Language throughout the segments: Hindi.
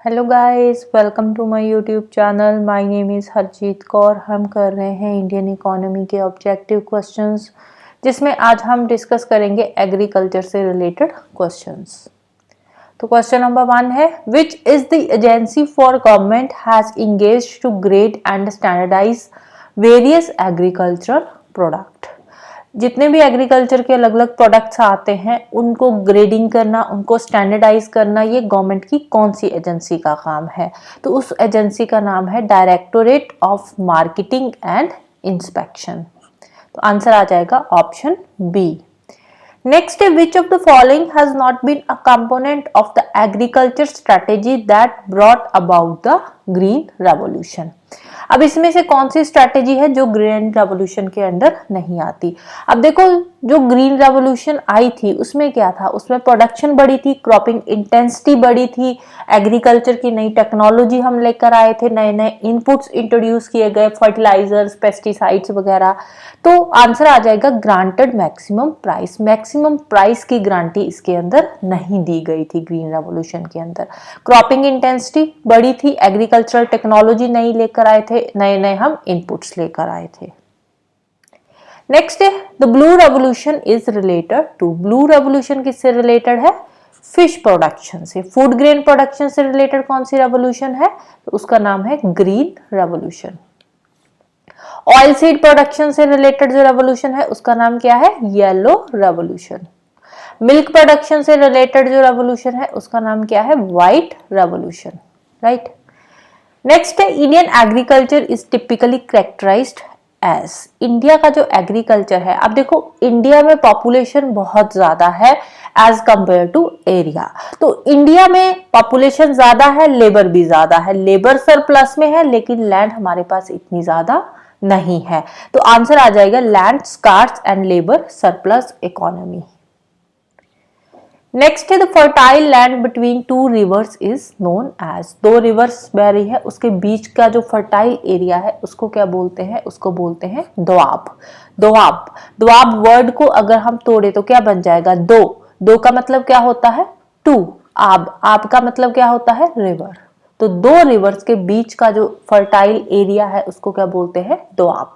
Hello guys, welcome to my YouTube channel. My name is Harjeet Kaur. हम कर रहे हैं इंडियन इकोनॉमी के ऑब्जेक्टिव क्वेश्चंस, जिसमें आज हम डिस्कस करेंगे एग्रीकल्चर से रिलेटेड क्वेश्चंस। तो क्वेश्चन नंबर 1 है, which is the agency for government has engaged to grade and standardise various agricultural product. जितने भी एग्रीकल्चर के अलग अलग प्रोडक्ट्स आते हैं उनको ग्रेडिंग करना, उनको स्टैंडर्डाइज करना, ये गवर्नमेंट की कौन सी एजेंसी का काम है? तो उस एजेंसी का नाम है directorate of marketing and inspection. तो आंसर आ जाएगा option B. Next, which of the following has not been a component of the agriculture strategy that brought about the green revolution? अब इसमें से कौन सी स्ट्रैटेजी है जो ग्रीन रेवोल्यूशन के अंदर नहीं आती? अब देखो, जो ग्रीन रेवोल्यूशन आई थी उसमें क्या था? उसमें प्रोडक्शन बढ़ी थी, क्रॉपिंग इंटेंसिटी बढ़ी थी, एग्रीकल्चर की नई टेक्नोलॉजी हम लेकर आए थे, नए नए इनपुट्स इंट्रोड्यूस किए गए, फर्टिलाइजर्स, पेस्टिसाइड्स वगैरह। तो आंसर आ जाएगा granted maximum price. Maximum price की गारंटी इसके अंदर नहीं दी गई थी ग्रीन रेवोल्यूशन के अंदर। क्रॉपिंग इंटेंसिटी बढ़ी थी, एग्रीकल्चरल टेक्नोलॉजी नई लेकर आए थे, नए नए हम इनपुट्स लेकर आए थे। नेक्स्ट है, the blue revolution is related to. Blue revolution किससे रिलेटेड है? फिश प्रोडक्शन से। फूड ग्रेन प्रोडक्शन से रिलेटेड कौन सी रेवोल्यूशन है? तो उसका नाम है green revolution. Oil seed production से रिलेटेड जो रेवोल्यूशन है उसका नाम क्या है? Yellow revolution. मिल्क प्रोडक्शन से रिलेटेड जो रेवोल्यूशन है उसका नाम क्या है? White revolution. राइट। नेक्स्ट है, Indian agriculture is typically characterised as. India का जो एग्रीकल्चर है, अब देखो इंडिया में पॉपुलेशन बहुत ज्यादा है एज कंपेयर टू एरिया। तो इंडिया में पॉपुलेशन ज्यादा है, लेबर भी ज्यादा है, लेबर सरप्लस में है, लेकिन लैंड हमारे पास इतनी ज्यादा नहीं है। तो आंसर आ जाएगा land scarce and labour surplus economy. Next है, the fertile land between two rivers is known as. दो रिवर्स बह रही है, उसके बीच का जो फर्टाइल एरिया है उसको क्या बोलते हैं? उसको बोलते हैं दोआब। दोआब। दोआब वर्ड को अगर हम तोड़े तो क्या बन जाएगा? दो। दो का मतलब क्या होता है? टू। आब। आब का मतलब क्या होता है? रिवर। तो दो रिवर्स के बीच का जो फर्टाइल एरिया है उसको क्या बोलते हैं? दोआब।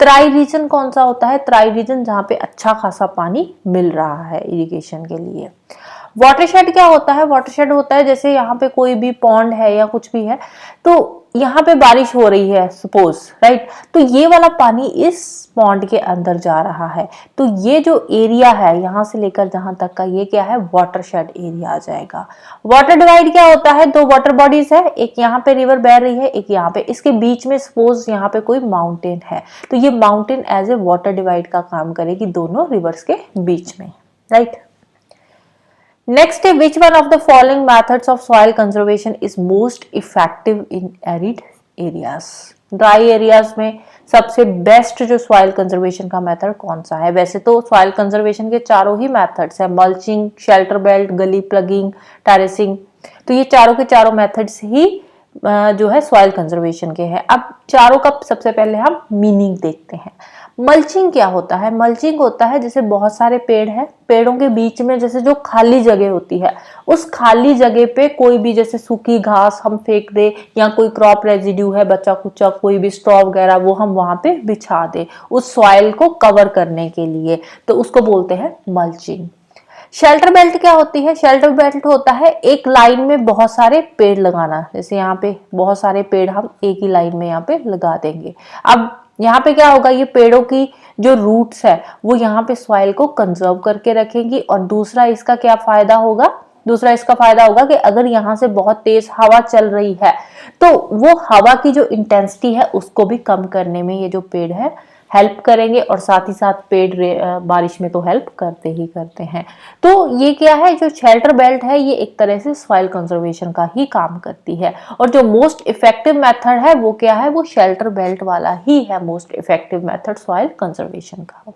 तराई रीजन कौन सा होता है? तराई रीजन जहां पे अच्छा खासा पानी मिल रहा है इरिगेशन के लिए। वाटरशेड क्या होता है? वाटरशेड होता है जैसे यहाँ पे कोई भी पॉन्ड है या कुछ भी है, तो यहाँ पे बारिश हो रही है सपोज, राइट, तो ये वाला पानी इस पॉन्ड के अंदर जा रहा है, तो ये जो एरिया है यहाँ से लेकर जहां तक का, ये क्या है? वाटरशेड एरिया आ जाएगा। वाटर डिवाइड क्या होता है? दो वाटर बॉडीज है, एक यहाँ पे रिवर बह रही है, एक यहाँ पे, इसके बीच में सपोज यहाँ पे कोई माउंटेन है, तो ये mountain as a water divide का काम करेगी दोनों रिवर्स के बीच में। राइट। नेक्स्ट है, which one of the following methods of soil conservation is most effective in arid areas. Dry areas में सबसे बेस्ट जो सॉइल कंजर्वेशन का मेथड कौन सा है? वैसे तो सॉइल कंजर्वेशन के चारों ही मेथड्स है, मल्चिंग, शेल्टर बेल्ट, गली प्लगिंग, टेरेसिंग, तो ये चारों के चारों मेथड्स ही जो है सॉइल कंजर्वेशन के हैं। अब चारों का सबसे पहले हम मीनिंग देखते हैं। मल्चिंग क्या होता है? मल्चिंग होता है जैसे बहुत सारे पेड़ हैं, पेड़ों के बीच में जैसे जो खाली जगह होती है, उस खाली जगह पे कोई भी जैसे सूखी घास हम फेंक दे, या कोई क्रॉप रेजिड्यू है, बचा कुचा कोई भी स्ट्रॉ वगैरह, वो हम वहां पे बिछा दे उस सॉइल को कवर करने के लिए, तो उसको बोलते हैं मल्चिंग। शेल्टर बेल्ट क्या होती है? शेल्टर बेल्ट होता है एक लाइन में बहुत सारे पेड़ लगाना, जैसे यहाँ पे बहुत सारे पेड़ हम एक ही लाइन में यहाँ पे लगा देंगे। अब यहाँ पे क्या होगा? ये पेड़ों की जो रूट्स है वो यहाँ पे सॉइल को कंजर्व करके रखेंगी, और दूसरा इसका क्या फायदा होगा? दूसरा इसका फायदा होगा कि अगर यहाँ से बहुत तेज हवा चल रही है तो वो हवा की जो इंटेंसिटी है उसको भी कम करने में ये जो पेड़ है हेल्प करेंगे, और साथ ही साथ पेड़ बारिश में तो हेल्प करते ही करते हैं। तो ये क्या है? जो शेल्टर बेल्ट है ये एक तरह से सॉइल कंजर्वेशन का ही काम करती है, और जो मोस्ट इफेक्टिव मेथड है वो क्या है? वो शेल्टर बेल्ट वाला ही है most effective method soil conservation का।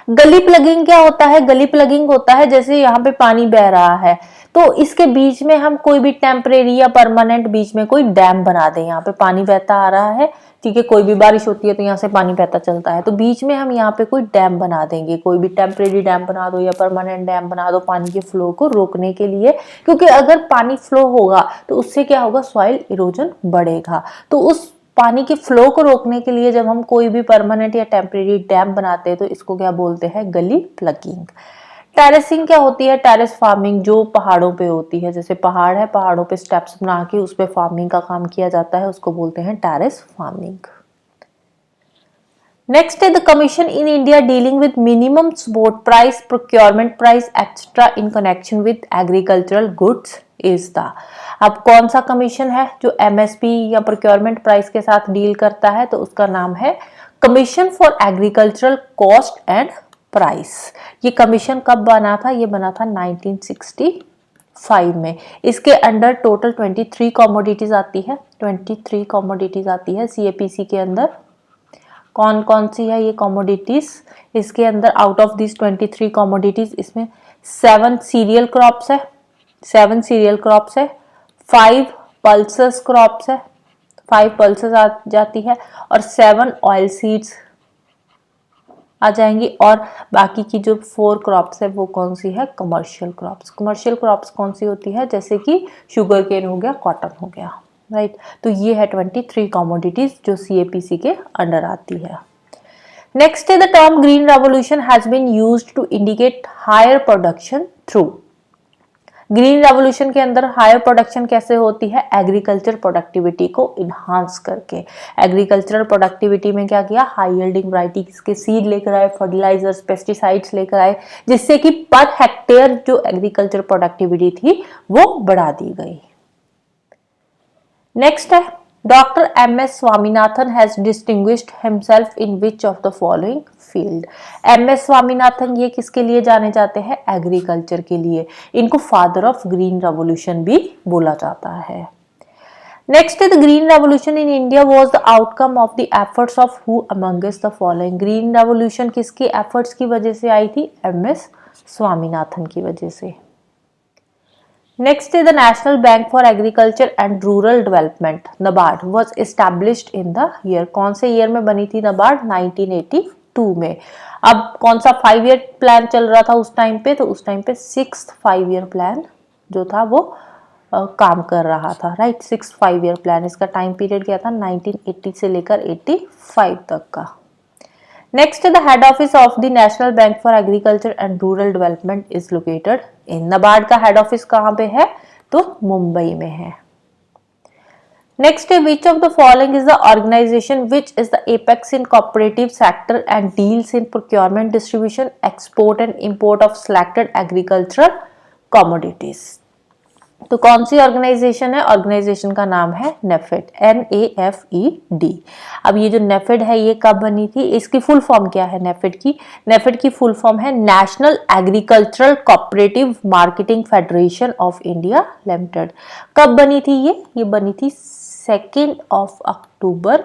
गली प्लगिंग क्या होता है? गली प्लगिंग होता है जैसे यहाँ पे पानी बह रहा है, तो इसके बीच में हम कोई भी टेम्परेरी या परमानेंट बीच में कोई डैम बना दें। यहाँ पे पानी बहता आ रहा है, ठीक है, कोई भी बारिश होती है तो यहाँ से पानी बहता चलता है, तो बीच में हम यहाँ पे कोई डैम बना देंगे, कोई भी टेम्परेरी डैम बना दो या परमानेंट डैम बना दो पानी के फ्लो को रोकने के लिए, क्योंकि अगर पानी फ्लो होगा तो उससे क्या होगा, सॉइल इरोजन बढ़ेगा। तो उस पानी के फ्लो को रोकने के लिए जब हम कोई भी परमानेंट या टेम्परेरी डैम बनाते हैं तो इसको क्या बोलते हैं, गली प्लगिंग। टेरेसिंग क्या होती है, टेरेस फार्मिंग जो पहाड़ों पे होती है, जैसे पहाड़ है, पहाड़ों पे स्टेप्स बना के उस पे फार्मिंग का काम किया जाता है, उसको बोलते हैं टेरेस फार्मिंग। नेक्स्ट है the commission in India dealing with minimum support price, procurement price etcetera in connection with agricultural goods is the. अब कौन सा कमीशन है जो एमएसपी या प्रोक्योरमेंट प्राइस के साथ डील करता है, तो उसका नाम है commission for agricultural cost and price. ये कमीशन कब बना था, ये बना था 1965 में। इसके अंडर टोटल 23 कमोडिटीज आती है, 23 कमोडिटीज आती है सीएपीसी के अंदर। कौन कौन सी है ये कमोडिटीज, इसके अंदर आउट ऑफ दिस 23 कमोडिटीज इसमें 7 सीरियल क्रॉप्स है, 7 सीरियल क्रॉप्स है, 5 पल्सेस क्रॉप्स है, 5 पल्सेस आ जाती है, और 7 ऑयल सीड्स आ जाएंगी, और बाकी की जो 4 क्रॉप्स है वो कौन सी है, कमर्शियल क्रॉप्स। कमर्शियल क्रॉप्स कौन सी होती है, जैसे कि शुगर केन हो गया, कॉटन हो गया, राइट। तो ये है 23 कमोडिटीज जो सीएपीसी के अंडर आती है। नेक्स्ट है the term green revolution has been used to indicate higher production through. Green revolution के अंदर हायर प्रोडक्शन कैसे होती है, एग्रीकल्चर प्रोडक्टिविटी को इन्हांस करके। एग्रीकल्चरल प्रोडक्टिविटी में क्या किया, हाई यील्डिंग वैरायटी के सीड लेकर आए, फर्टिलाइजर्स, पेस्टिसाइड्स लेकर आए, जिससे कि पर हेक्टेयर जो एग्रीकल्चर प्रोडक्टिविटी थी वो बढ़ा दी गई। नेक्स्ट है doctor M S. Swaminathan has distinguished himself in which of the following field. M S. Swaminathan ये किसके लिए जाने जाते हैं, एग्रीकल्चर के लिए। इनको फादर ऑफ ग्रीन रेवोल्यूशन भी बोला जाता है। नेक्स्ट है the green revolution in India was the outcome of the efforts of who amongst the following. Green revolution किसके एफर्ट्स की वजह से आई थी, एम.एस. स्वामीनाथन की वजह से। Next is the National Bank for Agriculture and Rural Development NABARD was established in the year। कौन से ईयर में बनी थी NABARD, 1982 में। अब कौन सा 5 ईयर प्लान चल रहा था उस टाइम पे, तो उस टाइम पे 6th 5 ईयर प्लान जो था वो काम कर रहा था, राइट। 6th 5 ईयर प्लान, इसका टाइम पीरियड क्या था, 1980 से लेकर 85 तक का। Next, the head office of the National Bank for Agriculture and Rural Development is located in NABARD का head office कहाँ पे है, तो मुंबई में है। Next, which of the following is the organization which is the apex in cooperative sector and deals in procurement, distribution, export and import of selected agricultural commodities। तो कौन सी ऑर्गेनाइजेशन है, ऑर्गेनाइजेशन का नाम है नेफेड, NAFED। अब ये जो नेफेड है ये कब बनी थी, इसकी फुल फॉर्म क्या है नेफेड की, नेफेड की फुल फॉर्म है national agricultural cooperative marketing federation of India limited. कब बनी थी ये बनी थी 2 अक्टूबर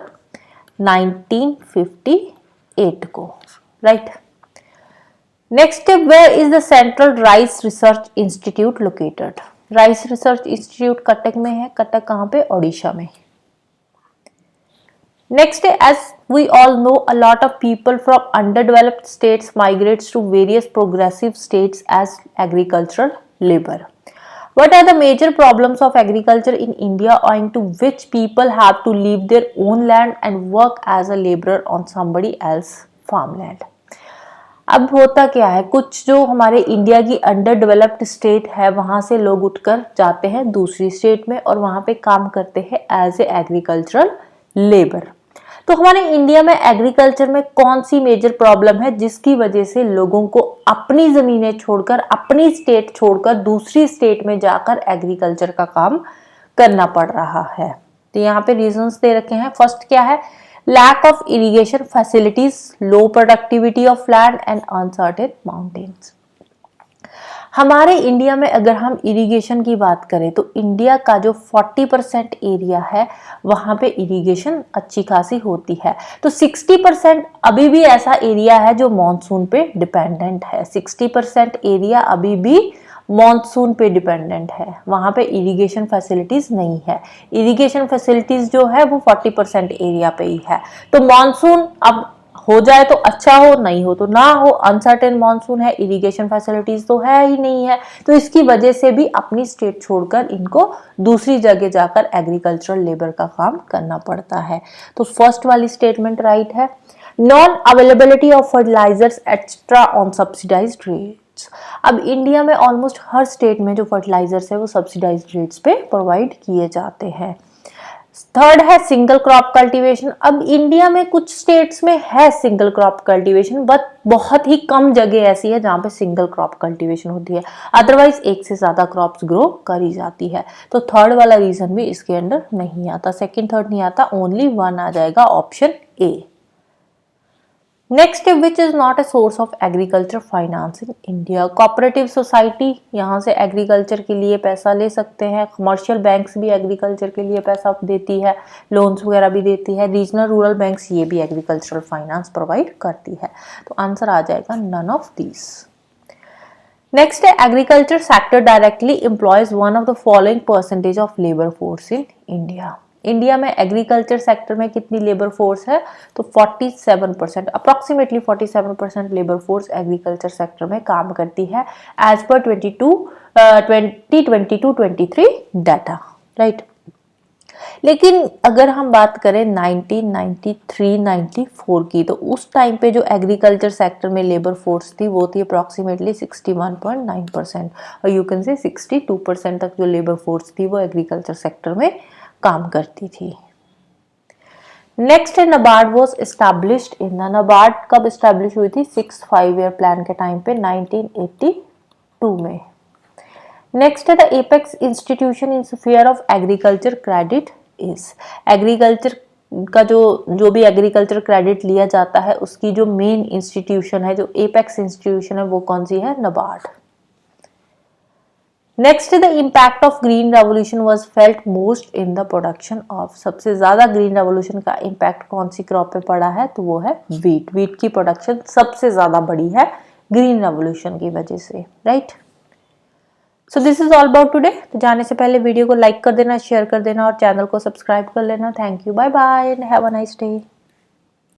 1958 को, right. Next, where is the central rice research institute located. Rice research institute Cuttack में है, कटक कहाँ पे, ओडिशा में। Next, as we all know a lot of people from underdeveloped states migrates to various progressive states as agricultural labour. What are the major problems of agriculture in India owing to which people have to leave their own land and work as a laborer on somebody else's farmland? अब होता क्या है, कुछ जो हमारे इंडिया की अंडर डेवलप्ड स्टेट है वहां से लोग उठकर जाते हैं दूसरी स्टेट में और वहां पे काम करते हैं एज ए एग्रीकल्चरल लेबर। तो हमारे इंडिया में एग्रीकल्चर में कौन सी मेजर प्रॉब्लम है जिसकी वजह से लोगों को अपनी जमीनें छोड़कर, अपनी स्टेट छोड़कर दूसरी स्टेट में जाकर एग्रीकल्चर का काम करना पड़ रहा है? तो यहाँ पे रीजंस दे रखे हैं। फर्स्ट क्या है, lack of irrigation facilities, low productivity of land and uncertain mountains. हमारे इंडिया में अगर हम इरिगेशन की बात करें तो इंडिया का जो 40% एरिया है वहां पे इरिगेशन अच्छी खासी होती है। तो 60% अभी भी ऐसा एरिया है जो मॉनसून पे डिपेंडेंट है। 60% एरिया अभी भी मॉनसून पे डिपेंडेंट है, वहां पे इरिगेशन फैसिलिटीज नहीं है। इरिगेशन फैसिलिटीज जो है वो 40% एरिया पे ही है। तो मॉनसून अब हो जाए तो अच्छा हो, नहीं हो तो ना हो, अनसर्टेन मॉनसून है, इरिगेशन फैसिलिटीज तो है ही नहीं है। तो इसकी वजह से भी अपनी स्टेट छोड़कर इनको दूसरी जगह जाकर एग्रीकल्चरल लेबर का काम करना पड़ता है। तो फर्स्ट वाली स्टेटमेंट राइट है। Non availability of fertilisers extra on subsidised rates. अब इंडिया में ऑलमोस्ट हर स्टेट में जो फर्टिलाइजर्स है वो सब्सिडाइज्ड रेट्स पे प्रोवाइड किए जाते हैं। थर्ड है सिंगल क्रॉप कल्टीवेशन। अब इंडिया में कुछ स्टेट्स में है सिंगल क्रॉप कल्टीवेशन, बट बहुत ही कम जगह ऐसी है जहां पे सिंगल क्रॉप कल्टीवेशन होती है, अदरवाइज एक से ज्यादा क्रॉप्स ग्रो करी जाती है। तो थर्ड वाला रीजन भी इसके अंदर नहीं आता, सेकंड थर्ड नहीं आता, ओनली वन आ जाएगा, option A. Next, which is not a source of agriculture finance in India. Cooperative society यहाँ से एग्रीकल्चर के लिए पैसा ले सकते हैं, कमर्शियल बैंक्स भी एग्रीकल्चर के लिए पैसा देती है, लोन्स वगैरह भी देती है, रीजनल रूरल बैंक्स ये भी एग्रीकल्चरल फाइनेंस प्रोवाइड करती है। तो आंसर आ जाएगा नन ऑफ दीज। नेक्स्ट है agriculture sector directly employees one of the following percentage of labour force in India. India में एग्रीकल्चर सेक्टर में कितनी लेबर फोर्स है, तो 47%, approximately 47% labour force agriculture sector में काम करती है एज पर 2022-23 डाटा, राइट। लेकिन अगर हम बात करें 1993-94 की, तो उस टाइम पे जो एग्रीकल्चर सेक्टर में लेबर फोर्स थी वो थी अप्रॉक्सीमेटली 61.9%, और यू कैन से 62% तक जो लेबर फोर्स थी वो एग्रीकल्चर सेक्टर में काम करती थी। नेक्स्ट है NABARD was established in, NABARD कब एस्टैब्लिश हुई थी, 6 5-year प्लान के टाइम पे 1982 में। नेक्स्ट है the apex institution in sphere of agriculture credit is. Agriculture का जो भी एग्रीकल्चर क्रेडिट लिया जाता है उसकी जो मेन इंस्टीट्यूशन है, जो एपेक्स इंस्टीट्यूशन है, वो कौन सी है, NABARD. Next the impact of green revolution was felt most in the production of. सबसे ज्यादा ग्रीन रेवोल्यूशन का इम्पैक्ट कौन सी क्रॉप पे पड़ा है, तो वो है वीट। वीट की प्रोडक्शन सबसे ज्यादा बढ़ी है ग्रीन रेवोल्यूशन की वजह से, right. So this is all about today. तो जाने से पहले वीडियो को लाइक कर देना, शेयर कर देना और चैनल को सब्सक्राइब कर लेना। Thank you, bye bye and have a nice day.